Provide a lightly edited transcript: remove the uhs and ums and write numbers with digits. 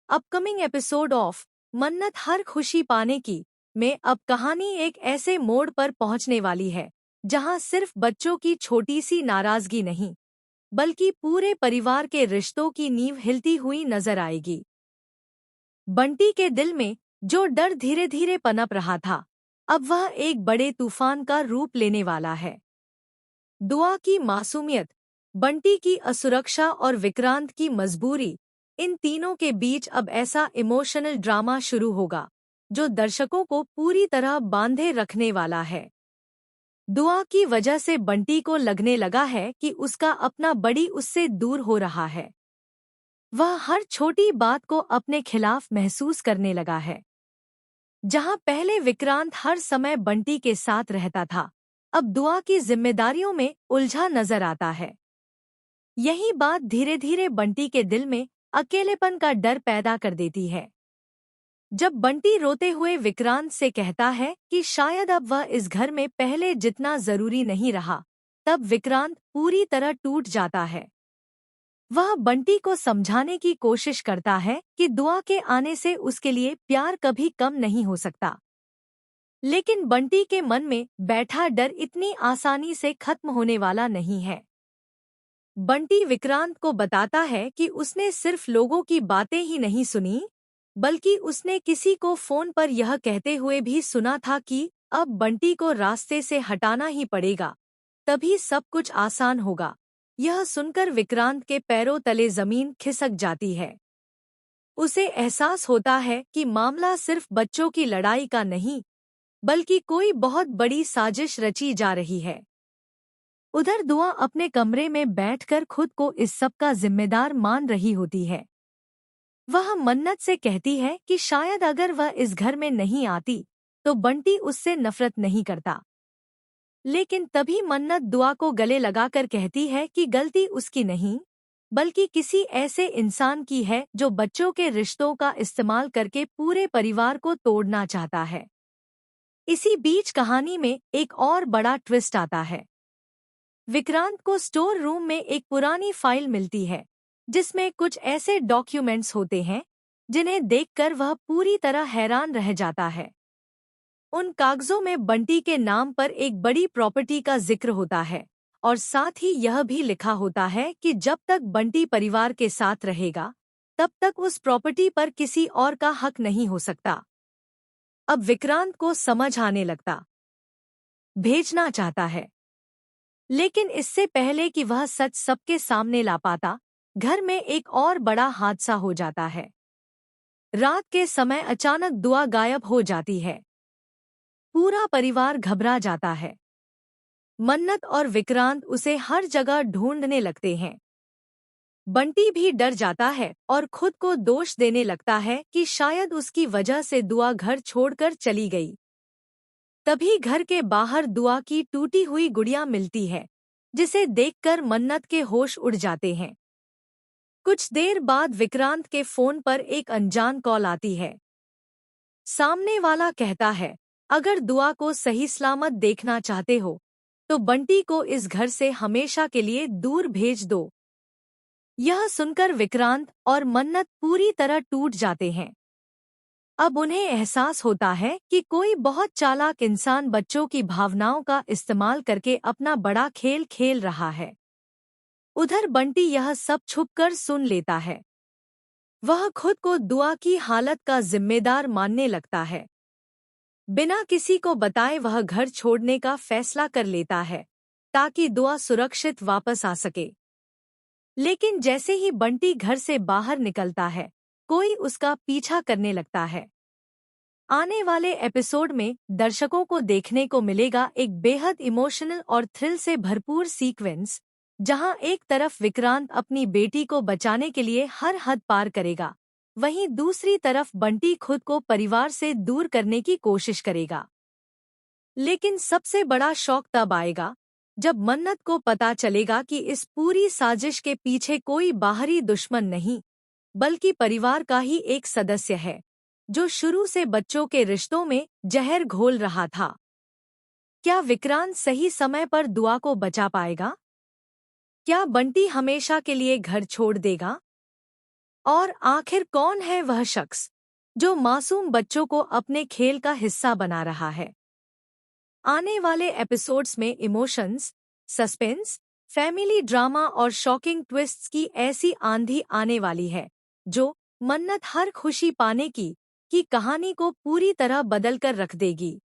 Upcoming episode of मन्नत हर खुशी पाने की में अब कहानी एक ऐसे मोड़ पर पहुंचने वाली है जहां सिर्फ बच्चों की छोटी सी नाराजगी नहीं बल्कि पूरे परिवार के रिश्तों की नींव हिलती हुई नजर आएगी। बंटी के दिल में जो डर धीरे धीरे पनप रहा था, अब वह एक बड़े तूफान का रूप लेने वाला है। दुआ की मासूमियत, बंटी की असुरक्षा और विक्रांत की मजबूरी, इन तीनों के बीच अब ऐसा इमोशनल ड्रामा शुरू होगा जो दर्शकों को पूरी तरह बांधे रखने वाला है। दुआ की वजह से बंटी को लगने लगा है कि उसका अपना बड़ी उससे दूर हो रहा है। वह हर छोटी बात को अपने खिलाफ महसूस करने लगा है। जहां पहले विक्रांत हर समय बंटी के साथ रहता था, अब दुआ की जिम्मेदारियों में उलझा नजर आता है। यही बात धीरे धीरे बंटी के दिल में अकेलेपन का डर पैदा कर देती है। जब बंटी रोते हुए विक्रांत से कहता है कि शायद अब वह इस घर में पहले जितना जरूरी नहीं रहा, तब विक्रांत पूरी तरह टूट जाता है। वह बंटी को समझाने की कोशिश करता है कि दुआ के आने से उसके लिए प्यार कभी कम नहीं हो सकता। लेकिन बंटी के मन में बैठा डर इतनी आसानी से खत्म होने वाला नहीं है। बंटी विक्रांत को बताता है कि उसने सिर्फ लोगों की बातें ही नहीं सुनी, बल्कि उसने किसी को फोन पर यह कहते हुए भी सुना था कि अब बंटी को रास्ते से हटाना ही पड़ेगा, तभी सब कुछ आसान होगा। यह सुनकर विक्रांत के पैरों तले जमीन खिसक जाती है। उसे एहसास होता है कि मामला सिर्फ बच्चों की लड़ाई का नहीं, बल्कि कोई बहुत बड़ी साजिश रची जा रही है। उधर दुआ अपने कमरे में बैठकर खुद को इस सब का जिम्मेदार मान रही होती है। वह मन्नत से कहती है कि शायद अगर वह इस घर में नहीं आती तो बंटी उससे नफरत नहीं करता। लेकिन तभी मन्नत दुआ को गले लगाकर कहती है कि गलती उसकी नहीं, बल्कि किसी ऐसे इंसान की है जो बच्चों के रिश्तों का इस्तेमाल करके पूरे परिवार को तोड़ना चाहता है। इसी बीच कहानी में एक और बड़ा ट्विस्ट आता है। विक्रांत को स्टोर रूम में एक पुरानी फाइल मिलती है जिसमें कुछ ऐसे डॉक्यूमेंट्स होते हैं जिन्हें देखकर वह पूरी तरह हैरान रह जाता है। उन कागजों में बंटी के नाम पर एक बड़ी प्रॉपर्टी का जिक्र होता है और साथ ही यह भी लिखा होता है कि जब तक बंटी परिवार के साथ रहेगा, तब तक उस प्रॉपर्टी पर किसी और का हक नहीं हो सकता। अब विक्रांत को समझ आने लगता, भेजना चाहता है, लेकिन इससे पहले कि वह सच सबके सामने ला पाता, घर में एक और बड़ा हादसा हो जाता है। रात के समय अचानक दुआ गायब हो जाती है। पूरा परिवार घबरा जाता है। मन्नत और विक्रांत उसे हर जगह ढूंढने लगते हैं। बंटी भी डर जाता है और खुद को दोष देने लगता है कि शायद उसकी वजह से दुआ घर छोड़कर चली गई। तभी घर के बाहर दुआ की टूटी हुई गुड़िया मिलती है, जिसे देखकर मन्नत के होश उड़ जाते हैं। कुछ देर बाद विक्रांत के फोन पर एक अनजान कॉल आती है। सामने वाला कहता है, अगर दुआ को सही सलामत देखना चाहते हो तो बंटी को इस घर से हमेशा के लिए दूर भेज दो। यह सुनकर विक्रांत और मन्नत पूरी तरह टूट जाते हैं। अब उन्हें एहसास होता है कि कोई बहुत चालाक इंसान बच्चों की भावनाओं का इस्तेमाल करके अपना बड़ा खेल खेल रहा है। उधर बंटी यह सब छुपकर सुन लेता है। वह खुद को दुआ की हालत का जिम्मेदार मानने लगता है। बिना किसी को बताए वह घर छोड़ने का फैसला कर लेता है ताकि दुआ सुरक्षित वापस आ सके। लेकिन जैसे ही बंटी घर से बाहर निकलता है, कोई उसका पीछा करने लगता है। आने वाले एपिसोड में दर्शकों को देखने को मिलेगा एक बेहद इमोशनल और थ्रिल से भरपूर सीक्वेंस, जहां एक तरफ विक्रांत अपनी बेटी को बचाने के लिए हर हद पार करेगा, वहीं दूसरी तरफ बंटी खुद को परिवार से दूर करने की कोशिश करेगा। लेकिन सबसे बड़ा शॉक तब आएगा जब मन्नत को पता चलेगा कि इस पूरी साजिश के पीछे कोई बाहरी दुश्मन नहीं, बल्कि परिवार का ही एक सदस्य है जो शुरू से बच्चों के रिश्तों में जहर घोल रहा था। क्या विक्रांत सही समय पर दुआ को बचा पाएगा? क्या बंटी हमेशा के लिए घर छोड़ देगा? और आखिर कौन है वह शख्स जो मासूम बच्चों को अपने खेल का हिस्सा बना रहा है? आने वाले एपिसोड्स में इमोशंस, सस्पेंस, फैमिली ड्रामा और शॉकिंग ट्विस्ट्स की ऐसी आंधी आने वाली है जो मन्नत हर खुशी पाने की कहानी को पूरी तरह बदल कर रख देगी।